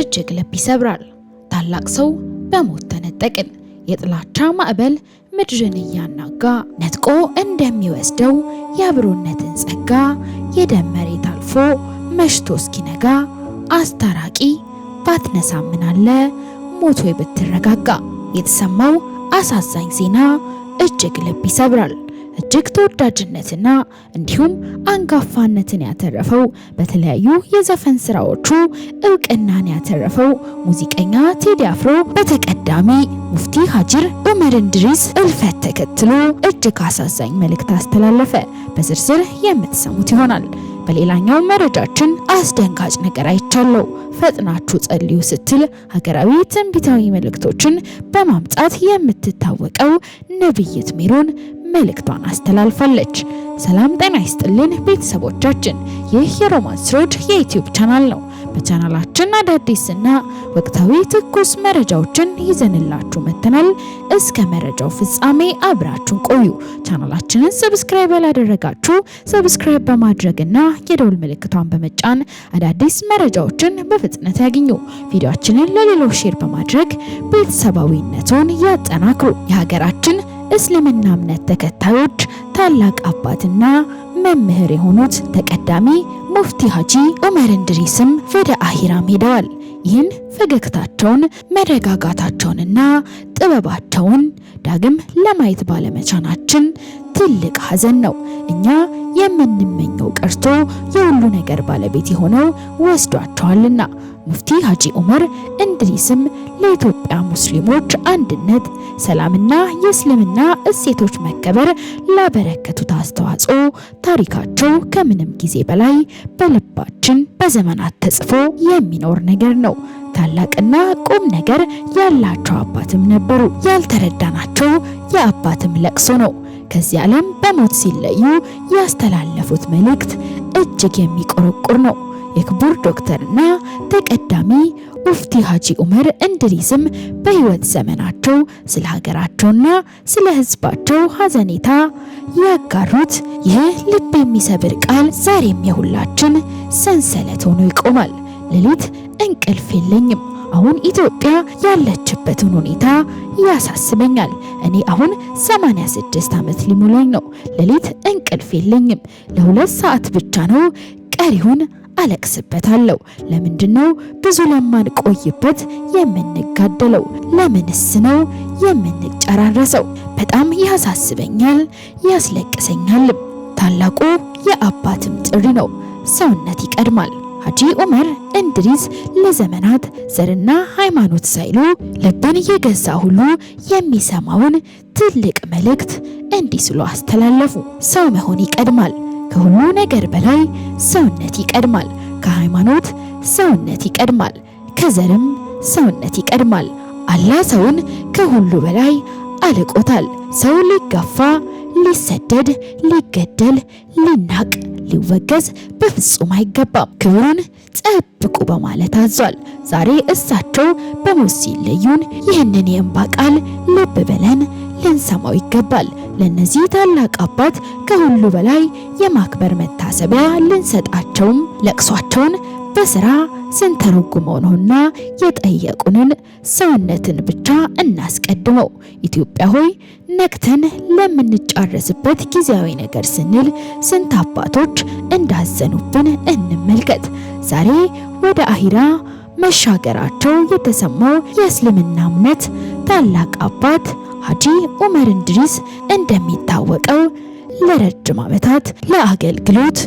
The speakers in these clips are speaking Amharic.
እጅግ ልብ ይሰብራል። ታላቅ ሰው በሞት ተነጠቅን። የጥላቻ ማዕበል ምድርን እያናጋ ነጥቆ እንደሚወስደው የአብሮነትን ጸጋ የደም መሬት አልፎ መሽቶ እስኪነጋ አስታራቂ ባትነሳ ምን አለ ሞቶ ብትረጋጋ። የተሰማው አሳዛኝ ዜና እጅግ ልብ ይሰብራል። እጅግ ተወዳጅነትና እንዲሁም አንጋፋነትን ያተረፈው በተለያዩ የዘፈን ስራዎቹ እውቅናን ያተረፈው ሙዚቀኛ ቴዲ አፍሮ በተቀዳሚ ሙፍቲ ሀጂ ዑመር እንድሪስ እልፈት ተከትሎ እጅግ አሳዛኝ መልእክት አስተላለፈ። በዝርዝር የምትሰሙት ይሆናል። በሌላኛው መረጃችን አስደንጋጭ ነገር አይቻለው ፈጥናችሁ ጸልዩ ስትል ሀገራዊ ትንቢታዊ መልእክቶችን በማምጣት የምትታወቀው ነብይት ሜሮን መልእክቷን አስተላልፋለች። ሰላም ጤና ይስጥልን ቤተሰቦቻችን፣ ይህ የሮማንስ ሮድ የዩቲዩብ ቻናል ነው። በቻናላችን አዳዲስና ወቅታዊ ትኩስ መረጃዎችን ይዘንላችሁ መተናል። እስከ መረጃው ፍጻሜ አብራችሁን ቆዩ። ቻናላችንን ሰብስክራይብ ያላደረጋችሁ ሰብስክራይብ በማድረግና የደውል ምልክቷን በመጫን አዳዲስ መረጃዎችን በፍጥነት ያግኙ። ቪዲዮአችንን ለሌሎች ሼር በማድረግ ቤተሰባዊነቱን ያጠናክሩ። የሀገራችን እስልምና እምነት ተከታዮች ታላቅ አባትና መምህር የሆኑት ተቀዳሚ ሙፍቲ ሀጂ ዑመር እንድሪስም ወደ አሂራም ሄደዋል። ይህን ፈገግታቸውን መረጋጋታቸውንና ጥበባቸውን ዳግም ለማየት ባለመቻናችን ትልቅ ሐዘን ነው። እኛ የምንመኘው ቀርቶ የሁሉ ነገር ባለቤት የሆነው ወስዷቸዋልና። ሙፍቲ ሀጂ ዑመር እንድሪስም ለኢትዮጵያ ሙስሊሞች አንድነት፣ ሰላምና የእስልምና እሴቶች መከበር ላበረከቱት አስተዋጽኦ ታሪካቸው ከምንም ጊዜ በላይ በልባችን በዘመናት ተጽፎ የሚኖር ነገር ነው። ታላቅና ቁም ነገር ያላቸው አባትም ነበሩ። ያልተረዳናቸው የአባትም ለቅሶ ነው። ከዚህ ዓለም በሞት ሲለዩ ያስተላለፉት መልእክት እጅግ የሚቆረቁር ነው። የክቡር ዶክተርና ተቀዳሚ ሙፍቲ ሀጂ ዑመር እንድሪስም በህይወት ዘመናቸው ስለ ሀገራቸውና ስለ ህዝባቸው ሀዘኔታ ያጋሩት ይህ ልብ የሚሰብር ቃል ዛሬም የሁላችን ሰንሰለት ሆኖ ይቆማል። ሌሊት እንቅልፍ የለኝም። አሁን ኢትዮጵያ ያለችበትን ሁኔታ ያሳስበኛል። እኔ አሁን 86 ዓመት ሊሞላኝ ነው። ሌሊት እንቅልፍ የለኝም። ለ2 ሰዓት ብቻ ነው ቀሪውን አለቅስበታለሁ። ለምንድነው ብዙ ለማንቆይበት የምንጋደለው? ለምንስ ነው የምንጨራረሰው? በጣም ያሳስበኛል፣ ያስለቅሰኛል። ታላቁ የአባትም ጥሪ ነው። ሰውነት ይቀድማል። ሀጂ ዑመር እንድሪስ ለዘመናት ዘርና ሃይማኖት ሳይሉ ልብን የገዛ ሁሉ የሚሰማውን ትልቅ መልእክት እንዲህ ሲሉ አስተላለፉ። ሰው መሆን ይቀድማል። ከሁሉ ነገር በላይ ሰውነት ይቀድማል። ከሃይማኖት ሰውነት ይቀድማል። ከዘርም ሰውነት ይቀድማል። አላህ ሰውን ከሁሉ በላይ አልቆታል። ሰው ሊጋፋ፣ ሊሰደድ፣ ሊገደል፣ ሊናቅ፣ ሊወገዝ በፍጹም አይገባም። ክብሩን ጠብቁ በማለት አዟል። ዛሬ እሳቸው በሞት ሲለዩን ይህንን የእንባ ቃል ልብ ብለን ልንሰማው ይገባል። ለነዚህ ታላቅ አባት ከሁሉ በላይ የማክበር መታሰቢያ ልንሰጣቸውም ለቅሷቸውን በስራ ስንተረጉመው ነውና የጠየቁንን ሰውነትን ብቻ እናስቀድመው። ኢትዮጵያ ሆይ ነክተን ለምንጫረስበት ጊዜያዊ ነገር ስንል ስንት አባቶች እንዳዘኑብን እንመልከት። ዛሬ ወደ አሂራ መሻገራቸው የተሰማው የእስልምና እምነት ታላቅ አባት ሀጂ ዑመር እንድሪስ እንደሚታወቀው ለረጅም ዓመታት ለአገልግሎት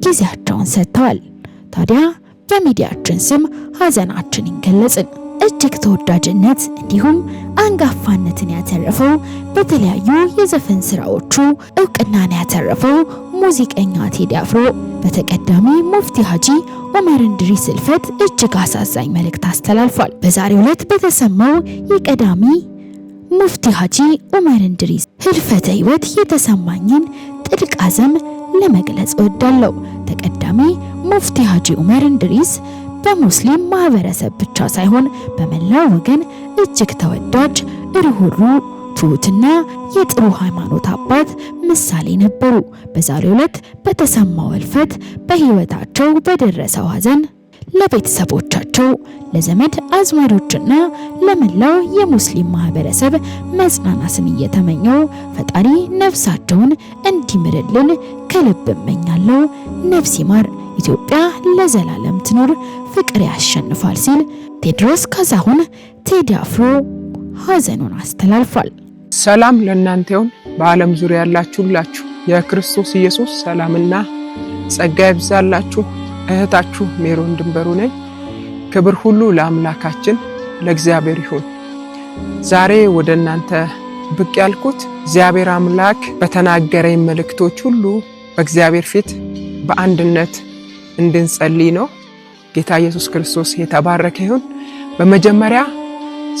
ጊዜያቸውን ሰጥተዋል። ታዲያ በሚዲያችን ስም ሀዘናችንን ገለጽን። እጅግ ተወዳጅነት እንዲሁም አንጋፋነትን ያተረፈው በተለያዩ የዘፈን ስራዎቹ እውቅናን ያተረፈው ሙዚቀኛ ቴዲ አፍሮ በተቀዳሚ ሙፍቲ ሀጂ ዑመር እንድሪስ እልፈት እጅግ አሳዛኝ መልእክት አስተላልፏል። በዛሬው ዕለት በተሰማው የቀዳሚ ሙፍቲ ሀጂ ዑመር እንድሪስ ህልፈተ ህይወት የተሰማኝን ጥልቅ ሐዘን ለመግለጽ እወዳለሁ። ተቀዳሚ ሙፍቲ ሀጂ ዑመር እንድሪስ በሙስሊም ማህበረሰብ ብቻ ሳይሆን በመላው ወገን እጅግ ተወዳጅ፣ ርኅሩህ፣ ትሁትና የጥሩ ሃይማኖት አባት ምሳሌ ነበሩ። በዛሬው ዕለት በተሰማው ህልፈት በህይወታቸው በደረሰው ሐዘን ለቤተሰቦቻቸው፣ ለዘመድ አዝማዶችና ለመላው የሙስሊም ማህበረሰብ መጽናናትን እየተመኘው ፈጣሪ ነፍሳቸውን እንዲምርልን ከልብ እመኛለሁ። ነፍስ ይማር። ኢትዮጵያ ለዘላለም ትኑር። ፍቅር ያሸንፋል ሲል ቴዎድሮስ ካሳሁን ቴዲ አፍሮ ሐዘኑን አስተላልፏል። ሰላም ለእናንተ ይሁን። በዓለም ዙሪያ ያላችሁ የክርስቶስ ኢየሱስ ሰላምና ጸጋ ይብዛላችሁ። እህታችሁ ሜሮን ድንበሩ ነኝ። ክብር ሁሉ ለአምላካችን ለእግዚአብሔር ይሁን። ዛሬ ወደ እናንተ ብቅ ያልኩት እግዚአብሔር አምላክ በተናገረኝ መልእክቶች ሁሉ በእግዚአብሔር ፊት በአንድነት እንድንጸልይ ነው። ጌታ ኢየሱስ ክርስቶስ የተባረከ ይሁን። በመጀመሪያ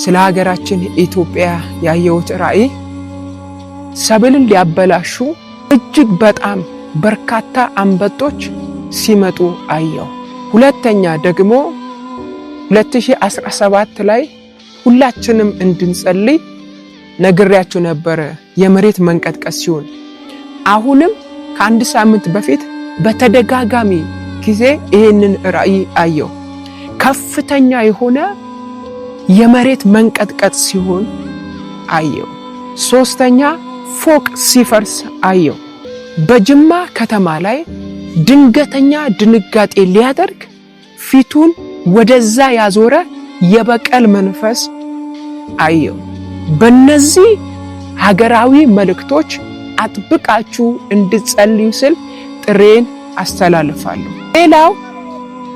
ስለ ሀገራችን ኢትዮጵያ ያየሁት ራእይ ሰብልን ሊያበላሹ እጅግ በጣም በርካታ አንበጦች ሲመጡ አየሁ። ሁለተኛ ደግሞ 2017 ላይ ሁላችንም እንድንጸልይ ነግሬያችሁ ነበር፣ የመሬት መንቀጥቀጥ ሲሆን አሁንም ከአንድ ሳምንት በፊት በተደጋጋሚ ጊዜ ይህንን ራእይ አየሁ። ከፍተኛ የሆነ የመሬት መንቀጥቀጥ ሲሆን አየሁ። ሶስተኛ ፎቅ ሲፈርስ አየሁ። በጅማ ከተማ ላይ ድንገተኛ ድንጋጤ ሊያደርግ ፊቱን ወደዛ ያዞረ የበቀል መንፈስ አየሁ። በእነዚህ ሀገራዊ መልእክቶች አጥብቃችሁ እንድትጸልዩ ስል ጥሬን አስተላልፋለሁ። ሌላው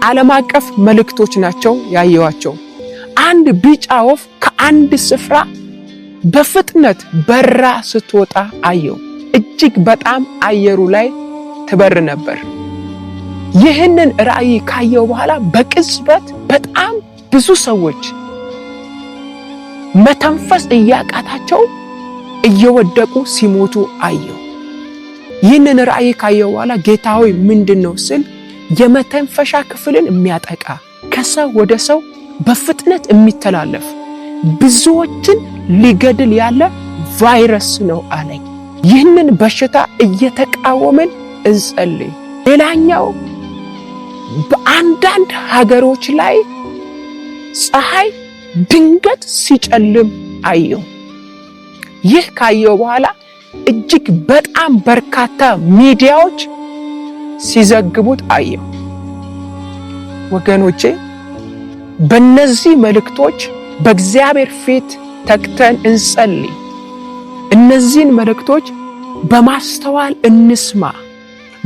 ዓለም አቀፍ መልእክቶች ናቸው ያየዋቸው። አንድ ቢጫ ወፍ ከአንድ ስፍራ በፍጥነት በራ ስትወጣ አየው። እጅግ በጣም አየሩ ላይ ትበር ነበር። ይህንን ራእይ ካየው በኋላ በቅጽበት በጣም ብዙ ሰዎች መተንፈስ እያቃታቸው እየወደቁ ሲሞቱ አየው። ይህንን ራእይ ካየው በኋላ ጌታ ሆይ ምንድነው ስል የመተንፈሻ ክፍልን የሚያጠቃ ከሰው ወደ ሰው በፍጥነት የሚተላለፍ ብዙዎችን ሊገድል ያለ ቫይረስ ነው አለኝ። ይህንን በሽታ እየተቃወምን እንጸልይ። ሌላኛው በአንዳንድ ሀገሮች ላይ ፀሐይ ድንገት ሲጨልም አየው። ይህ ካየው በኋላ እጅግ በጣም በርካታ ሚዲያዎች ሲዘግቡት አየው። ወገኖቼ በእነዚህ መልእክቶች በእግዚአብሔር ፊት ተግተን እንጸልይ። እነዚህን መልእክቶች በማስተዋል እንስማ፣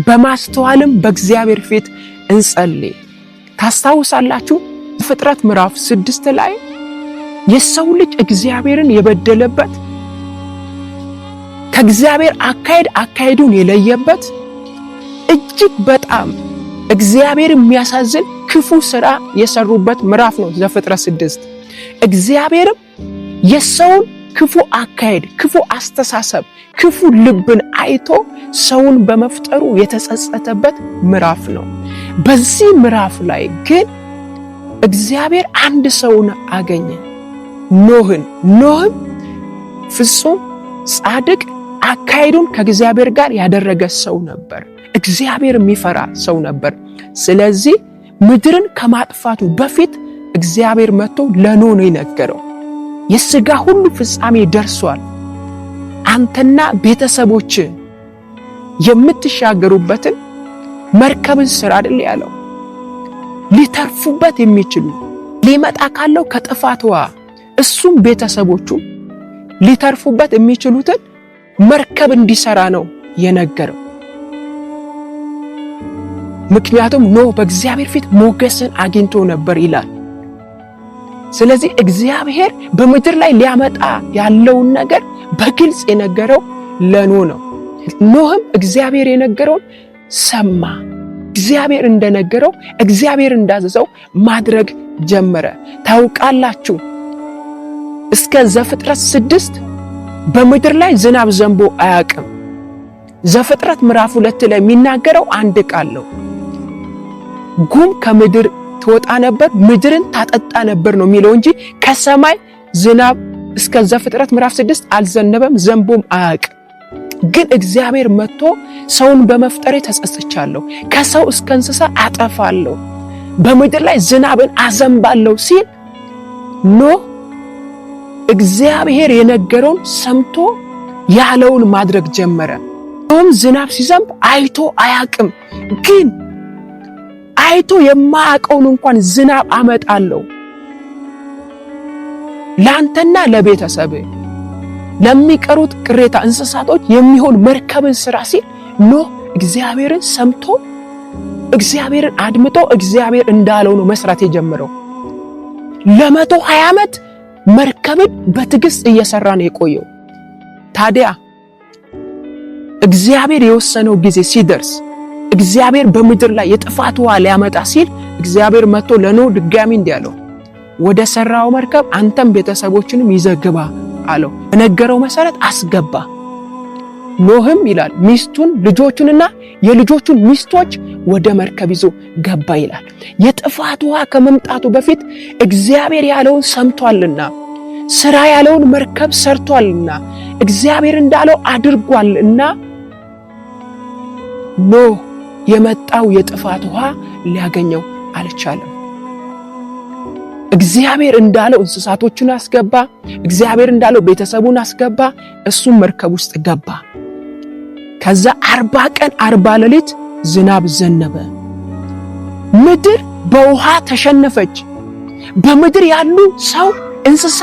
በማስተዋልም በእግዚአብሔር ፊት እንጸልይ። ታስታውሳላችሁ ፍጥረት ምዕራፍ 6 ላይ የሰው ልጅ እግዚአብሔርን የበደለበት ከእግዚአብሔር አካሄዱን የለየበት እጅግ በጣም እግዚአብሔር የሚያሳዝን ክፉ ስራ የሰሩበት ምዕራፍ ነው ዘፍጥረት 6። እግዚአብሔርም የሰውን ክፉ አካሄድ፣ ክፉ አስተሳሰብ፣ ክፉ ልብን አይቶ ሰውን በመፍጠሩ የተጸጸተበት ምዕራፍ ነው። በዚህ ምዕራፍ ላይ ግን እግዚአብሔር አንድ ሰውን አገኘ፣ ኖህን ፍጹም ጻድቅ አካሄዱን ከእግዚአብሔር ጋር ያደረገ ሰው ነበር። እግዚአብሔር የሚፈራ ሰው ነበር። ስለዚህ ምድርን ከማጥፋቱ በፊት እግዚአብሔር መጥቶ ለኖህ ነው የነገረው፣ የሥጋ ሁሉ ፍጻሜ ደርሷል፣ አንተና ቤተሰቦች የምትሻገሩበትን መርከብን ስራ አይደል ያለው። ሊተርፉበት የሚችሉ ሊመጣ ካለው ከጥፋቷ እሱም ቤተሰቦቹ ሊተርፉበት የሚችሉትን መርከብ እንዲሰራ ነው የነገረው። ምክንያቱም ኖህ በእግዚአብሔር ፊት ሞገስን አግኝቶ ነበር ይላል። ስለዚህ እግዚአብሔር በምድር ላይ ሊያመጣ ያለውን ነገር በግልጽ የነገረው ለኖህ ነው። ኖህም እግዚአብሔር የነገረውን ሰማ። እግዚአብሔር እንደነገረው፣ እግዚአብሔር እንዳዘዘው ማድረግ ጀመረ። ታውቃላችሁ እስከ ዘፍጥረት 6 በምድር ላይ ዝናብ ዘንቦ አያውቅም። ዘፍጥረት ምዕራፍ 2 ላይ የሚናገረው አንድ ቃል ነው። ጉም ከምድር ትወጣ ነበር፣ ምድርን ታጠጣ ነበር ነው የሚለው እንጂ ከሰማይ ዝናብ እስከ ዘፍጥረት ምዕራፍ 6 አልዘነበም፣ ዘንቦም አያውቅም። ግን እግዚአብሔር መጥቶ ሰውን በመፍጠሬ ተጸጽቻለሁ፣ ከሰው እስከ እንስሳ አጠፋለሁ፣ በምድር ላይ ዝናብን አዘንባለሁ ሲል ኖህ እግዚአብሔር የነገረውን ሰምቶ ያለውን ማድረግ ጀመረ። ኖህም ዝናብ ሲዘንብ አይቶ አያቅም፣ ግን አይቶ የማያውቀውን እንኳን ዝናብ አመጣለሁ ላንተና ለቤተሰብ ለሚቀሩት ቅሬታ እንስሳቶች የሚሆን መርከብን ስራ ሲል ኖህ እግዚአብሔርን ሰምቶ እግዚአብሔርን አድምጦ እግዚአብሔር እንዳለው ነው መስራት የጀመረው። ለ120 ዓመት መርከብን በትዕግስት እየሰራ ነው የቆየው። ታዲያ እግዚአብሔር የወሰነው ጊዜ ሲደርስ እግዚአብሔር በምድር ላይ የጥፋት ውሃ ሊያመጣ ሲል እግዚአብሔር መጥቶ ለኖህ ድጋሚ እንዲህ አለው፣ ወደ ሰራው መርከብ አንተም ቤተሰቦችንም ይዘግባ አለው። በነገረው መሰረት አስገባ። ኖህም ይላል ሚስቱን ልጆቹንና የልጆቹን ሚስቶች ወደ መርከብ ይዞ ገባ ይላል። የጥፋት ውሃ ከመምጣቱ በፊት እግዚአብሔር ያለውን ሰምቷልና ስራ ያለውን መርከብ ሰርቷልና እግዚአብሔር እንዳለው አድርጓልና ኖህ የመጣው የጥፋት ውሃ ሊያገኘው አልቻለም። እግዚአብሔር እንዳለው እንስሳቶቹን አስገባ። እግዚአብሔር እንዳለው ቤተሰቡን አስገባ። እሱም መርከብ ውስጥ ገባ። ከዛ 40 ቀን 40 ሌሊት ዝናብ ዘነበ። ምድር በውሃ ተሸነፈች። በምድር ያሉ ሰው እንስሳ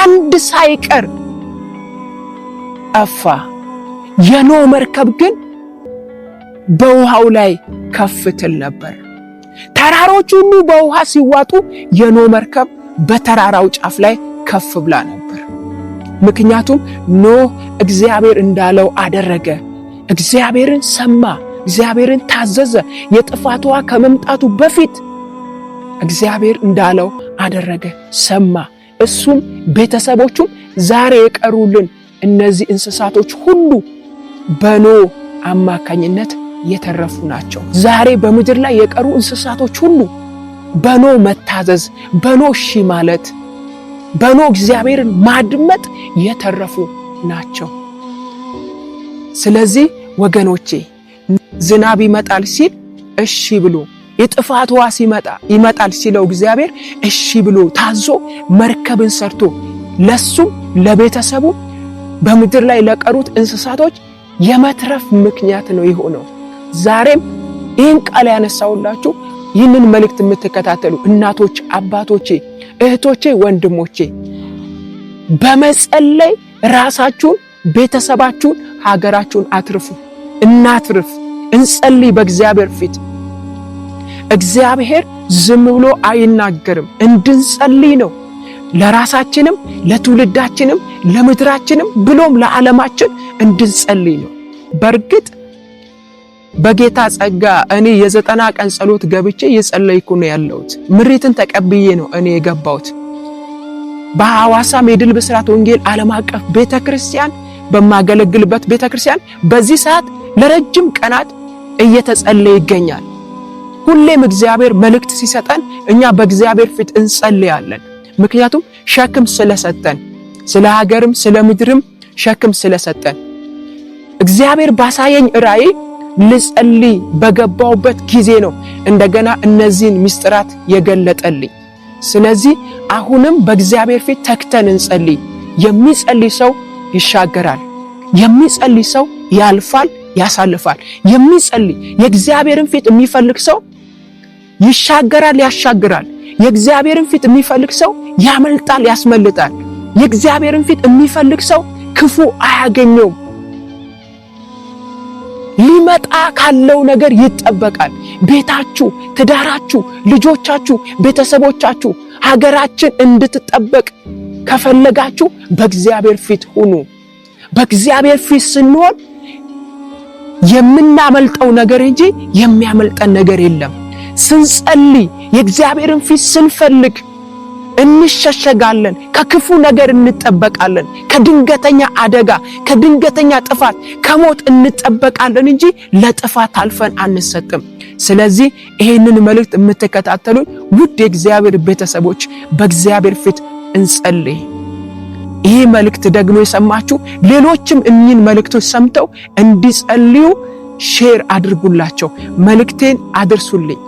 አንድ ሳይቀር ጠፋ። የኖህ መርከብ ግን በውሃው ላይ ከፍ ትል ነበር። ተራሮች ሁሉ በውሃ ሲዋጡ የኖህ መርከብ በተራራው ጫፍ ላይ ከፍ ብላ ነበር። ምክንያቱም ኖህ እግዚአብሔር እንዳለው አደረገ። እግዚአብሔርን ሰማ፣ እግዚአብሔርን ታዘዘ። የጥፋት ውሃ ከመምጣቱ በፊት እግዚአብሔር እንዳለው አደረገ፣ ሰማ። እሱም ቤተሰቦቹም ዛሬ የቀሩልን እነዚህ እንስሳቶች ሁሉ በኖህ አማካኝነት የተረፉ ናቸው። ዛሬ በምድር ላይ የቀሩ እንስሳቶች ሁሉ በኖህ መታዘዝ፣ በኖህ እሺ ማለት፣ በኖህ እግዚአብሔርን ማድመጥ የተረፉ ናቸው። ስለዚህ ወገኖቼ ዝናብ ይመጣል ሲል እሺ ብሎ፣ የጥፋት ውሃ ይመጣል ሲለው እግዚአብሔር እሺ ብሎ ታዞ መርከብን ሰርቶ ለሱም ለቤተሰቡ በምድር ላይ ለቀሩት እንስሳቶች የመትረፍ ምክንያት ነው የሆነው። ዛሬም ይህን ቃል ያነሳውላችሁ ይህንን መልእክት የምትከታተሉ እናቶች፣ አባቶቼ፣ እህቶቼ፣ ወንድሞቼ በመጸለይ ራሳችሁን፣ ቤተሰባችሁን፣ ሀገራችሁን አትርፉ። እናትርፍ፣ እንጸልይ በእግዚአብሔር ፊት። እግዚአብሔር ዝም ብሎ አይናገርም፣ እንድንጸልይ ነው። ለራሳችንም፣ ለትውልዳችንም፣ ለምድራችንም ብሎም ለዓለማችን እንድንጸልይ ነው። በእርግጥ በጌታ ጸጋ እኔ የ90 ቀን ጸሎት ገብቼ እየጸለይኩ ነው ያለሁት። ምሪትን ተቀብዬ ነው እኔ የገባሁት። በሐዋሳ ሜድል ብስራት ወንጌል ዓለም አቀፍ ቤተክርስቲያን በማገለግልበት ቤተክርስቲያን በዚህ ሰዓት ለረጅም ቀናት እየተጸለየ ይገኛል። ሁሌም እግዚአብሔር መልእክት ሲሰጠን እኛ በእግዚአብሔር ፊት እንጸልያለን። ምክንያቱም ሸክም ስለሰጠን፣ ስለ ሀገርም ስለ ምድርም ሸክም ስለሰጠን እግዚአብሔር ባሳየኝ ራእይ ልጸልይ በገባውበት ጊዜ ነው እንደገና እነዚህን ምስጢራት የገለጠልኝ። ስለዚህ አሁንም በእግዚአብሔር ፊት ተክተን እንጸልይ። የሚጸልይ ሰው ይሻገራል። የሚጸልይ ሰው ያልፋል፣ ያሳልፋል። የሚጸልይ የእግዚአብሔርን ፊት የሚፈልግ ሰው ይሻገራል፣ ያሻግራል። የእግዚአብሔርን ፊት የሚፈልግ ሰው ያመልጣል፣ ያስመልጣል። የእግዚአብሔርን ፊት የሚፈልግ ሰው ክፉ አያገኘውም። ሊመጣ ካለው ነገር ይጠበቃል። ቤታችሁ፣ ትዳራችሁ፣ ልጆቻችሁ፣ ቤተሰቦቻችሁ፣ ሀገራችን እንድትጠበቅ ከፈለጋችሁ በእግዚአብሔር ፊት ሁኑ። በእግዚአብሔር ፊት ስንሆን የምናመልጠው ነገር እንጂ የሚያመልጠን ነገር የለም። ስንጸልይ የእግዚአብሔርን ፊት ስንፈልግ እንሸሸጋለን፣ ከክፉ ነገር እንጠበቃለን፣ ከድንገተኛ አደጋ፣ ከድንገተኛ ጥፋት፣ ከሞት እንጠበቃለን እንጂ ለጥፋት አልፈን አንሰጥም። ስለዚህ ይሄንን መልእክት የምትከታተሉን ውድ የእግዚአብሔር ቤተሰቦች በእግዚአብሔር ፊት እንጸልይ። ይሄ መልእክት ደግሞ የሰማችሁ ሌሎችም እኚህን መልእክቶች ሰምተው እንዲጸልዩ ሼር አድርጉላቸው፣ መልእክቴን አድርሱልኝ።